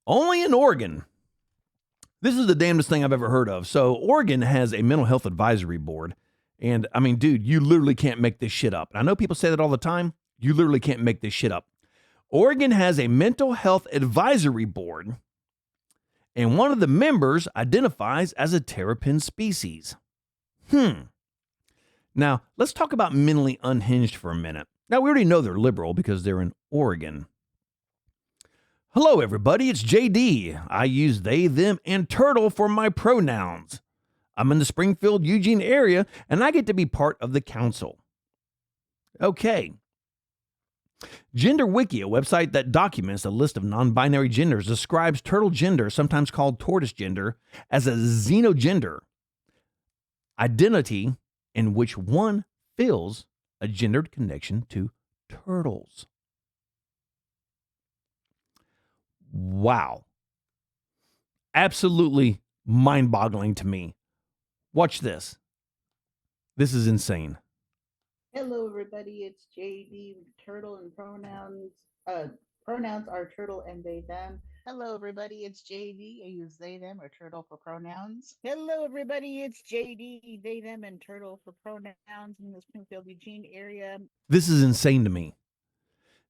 Only in Oregon. This is the damnedest thing I've ever heard of. So Oregon has a mental health advisory board. And I mean, dude, you literally can't make this shit up. And I know people say that all the time. You literally can't make this shit up. Oregon has a mental health advisory board, and one of the members identifies as a terrapin species. Now, let's talk about mentally unhinged for a minute. Now, we already know they're liberal because they're in Oregon. Hello, everybody. It's JD. I use they, them, and turtle for my pronouns. I'm in the Springfield, Eugene area, and I get to be part of the council. Okay. Gender Wiki, a website that documents a list of non-binary genders, describes turtle gender, sometimes called tortoise gender, as a xenogender identity in which one feels a gendered connection to turtles. Wow. Absolutely mind-boggling to me. Watch this. This is insane. Hello, everybody. It's JD. Turtle and pronouns. Pronouns are turtle and they, them. Hello, everybody. It's JD. I use they, them, or turtle for pronouns. Hello, everybody. It's JD. They, them, and turtle for pronouns in the Springfield, Eugene area. This is insane to me.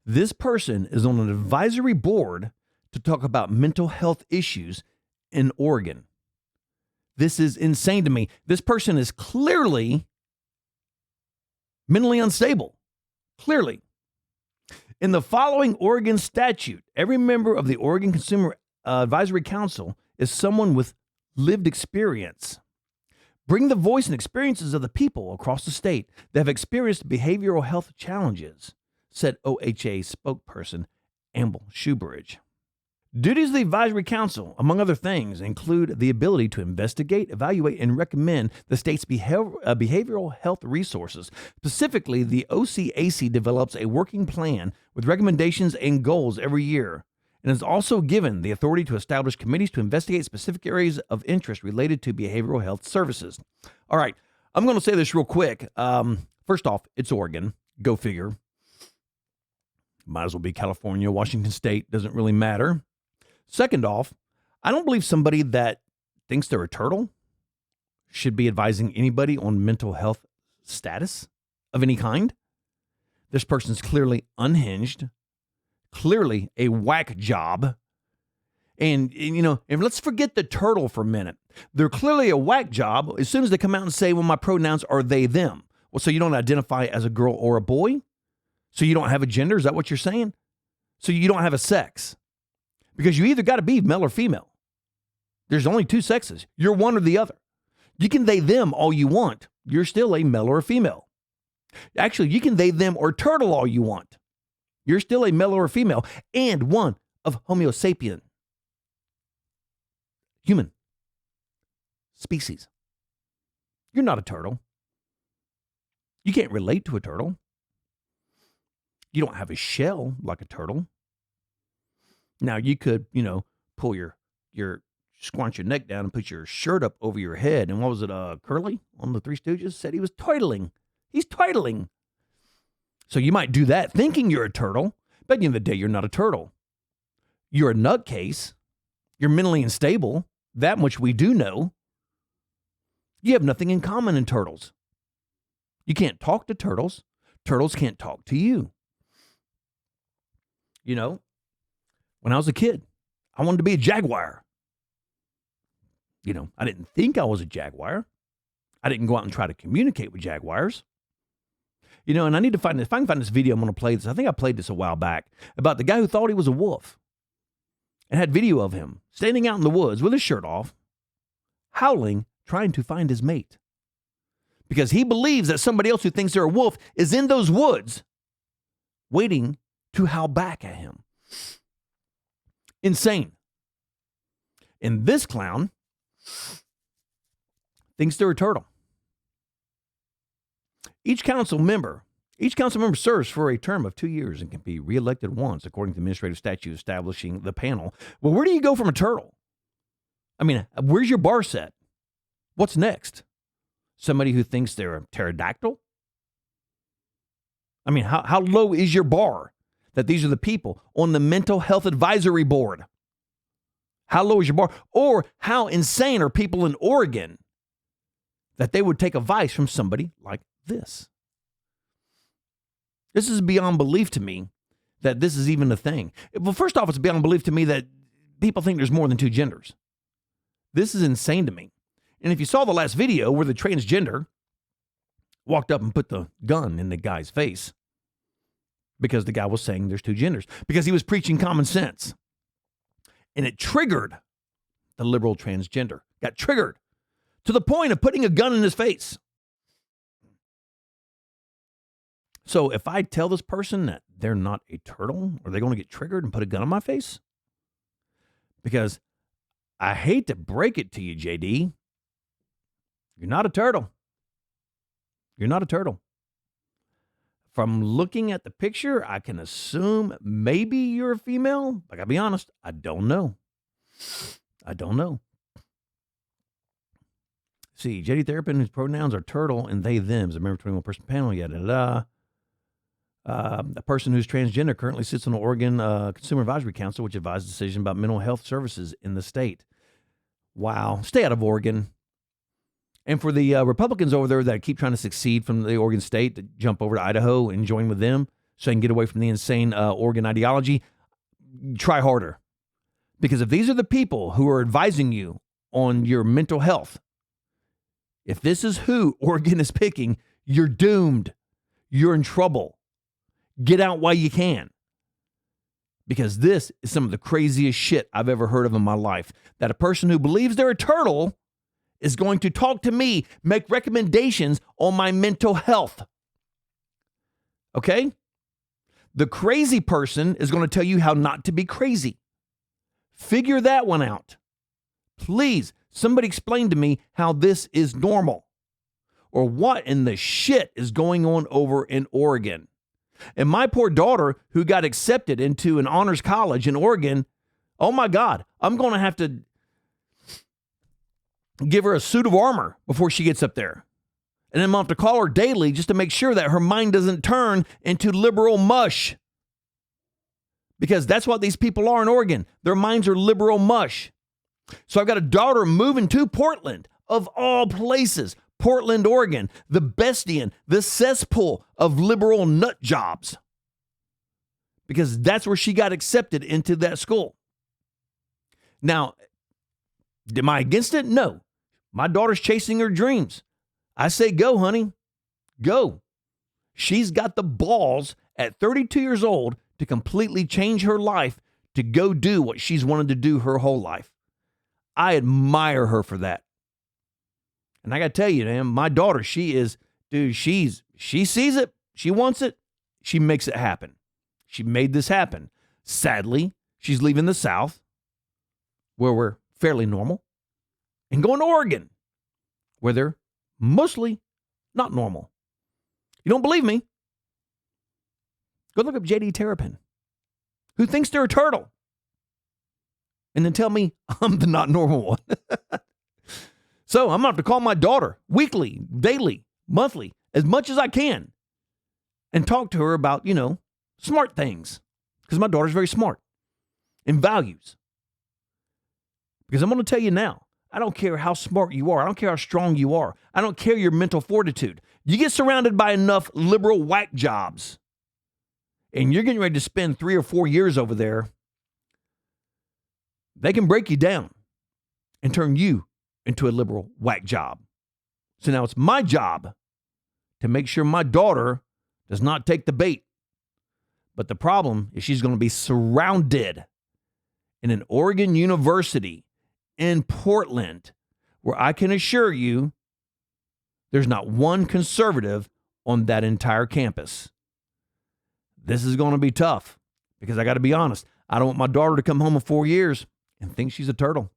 This person is on an advisory board to talk about mental health issues in Oregon. This is insane to me. This person is clearly mentally unstable. Clearly. In the following Oregon statute, every member of the Oregon Consumer Advisory Council is someone with lived experience. Bring the voice and experiences of the people across the state that have experienced behavioral health challenges, said OHA spokesperson Amble Shoebridge. Duties of the Advisory Council, among other things, include the ability to investigate, evaluate, and recommend the state's behavioral health resources. Specifically, the OCAC develops a working plan with recommendations and goals every year, and is also given the authority to establish committees to investigate specific areas of interest related to behavioral health services. All right, I'm going to say this real quick. First off, it's Oregon. Go figure. Might as well be California, Washington State. Doesn't really matter. Second off, I don't believe somebody that thinks they're a turtle should be advising anybody on mental health status of any kind. This person's clearly unhinged, clearly a whack job. And let's forget the turtle for a minute. They're clearly a whack job as soon as they come out and say, well, my pronouns are they, them. Well, so you don't identify as a girl or a boy? So you don't have a gender? Is that what you're saying? So you don't have a sex? Because you either got to be male or female. There's only two sexes. You're one or the other. You can they, them all you want. You're still a male or a female. Actually, you can they, them, or turtle all you want. You're still a male or a female and one of Homo sapien. Human. Species. You're not a turtle. You can't relate to a turtle. You don't have a shell like a turtle. Now, you could, pull your squanch your neck down and put your shirt up over your head. And what was it, Curly on the Three Stooges said he was toitling. He's toitling. So you might do that thinking you're a turtle, but at the end of the day, you're not a turtle. You're a nutcase. You're mentally unstable. That much we do know. You have nothing in common in turtles. You can't talk to turtles. Turtles can't talk to you. When I was a kid, I wanted to be a jaguar. I didn't think I was a jaguar. I didn't go out and try to communicate with jaguars. And I need to find this. If I can find this video, I'm going to play this. I think I played this a while back about the guy who thought he was a wolf and had video of him standing out in the woods with his shirt off, howling, trying to find his mate. Because he believes that somebody else who thinks they're a wolf is in those woods waiting to howl back at him. Insane. And this clown thinks they're a turtle. Each council member serves for a term of 2 years and can be reelected once, according to the administrative statute establishing the panel. Well, where do you go from a turtle? I mean, where's your bar set? What's next? Somebody who thinks they're a pterodactyl? I mean, how low is your bar that these are the people on the Mental Health Advisory Board? How low is your bar? Or how insane are people in Oregon that they would take advice from somebody like this? This is beyond belief to me that this is even a thing. Well, first off, it's beyond belief to me that people think there's more than two genders. This is insane to me. And if you saw the last video where the transgender walked up and put the gun in the guy's face because the guy was saying there's two genders, because he was preaching common sense. And it triggered the liberal transgender, got triggered to the point of putting a gun in his face. So if I tell this person that they're not a turtle, are they going to get triggered and put a gun in my face? Because I hate to break it to you, JD, you're not a turtle. You're not a turtle. From looking at the picture, I can assume maybe you're a female. But I gotta be honest, I don't know. I don't know. See, JD Therapin, whose pronouns are turtle and they, them, is a member of 21-person panel, yada. A person who's transgender currently sits on the Oregon Consumer Advisory Council, which advises decisions about mental health services in the state. Wow. Stay out of Oregon. And for the Republicans over there that keep trying to succeed from the Oregon state to jump over to Idaho and join with them so they can get away from the insane Oregon ideology, try harder. Because if these are the people who are advising you on your mental health, if this is who Oregon is picking, you're doomed. You're in trouble. Get out while you can. Because this is some of the craziest shit I've ever heard of in my life. That a person who believes they're a turtle is going to talk to me, make recommendations on my mental health. Okay? The crazy person is going to tell you how not to be crazy. Figure that one out. Please, somebody explain to me how this is normal. Or what in the shit is going on over in Oregon. And my poor daughter, who got accepted into an honors college in Oregon, oh my God, I'm going to have to give her a suit of armor before she gets up there. And then I'm going to have to call her daily just to make sure that her mind doesn't turn into liberal mush. Because that's what these people are in Oregon. Their minds are liberal mush. So I've got a daughter moving to Portland, of all places. Portland, Oregon, the Bestian, the cesspool of liberal nut jobs. Because that's where she got accepted into that school. Now, am I against it? No. My daughter's chasing her dreams. I say go, honey. Go. She's got the balls at 32 years old to completely change her life to go do what she's wanted to do her whole life. I admire her for that. And I got to tell you, man, my daughter, she sees it. She wants it. She makes it happen. She made this happen. Sadly, she's leaving the South, where we're fairly normal, and going to Oregon, where they're mostly not normal. You don't believe me? Go look up JD Terrapin, who thinks they're a turtle, and then tell me I'm the not normal one. So I'm going to have to call my daughter weekly, daily, monthly, as much as I can, and talk to her about, smart things, because my daughter's very smart in values. Because I'm going to tell you now, I don't care how smart you are. I don't care how strong you are. I don't care your mental fortitude. You get surrounded by enough liberal whack jobs, and you're getting ready to spend 3 or 4 years over there, they can break you down and turn you into a liberal whack job. So now it's my job to make sure my daughter does not take the bait. But the problem is she's going to be surrounded in an Oregon University in Portland, where I can assure you there's not one conservative on that entire campus. This is going to be tough because I got to be honest. I don't want my daughter to come home in 4 years and think she's a turtle.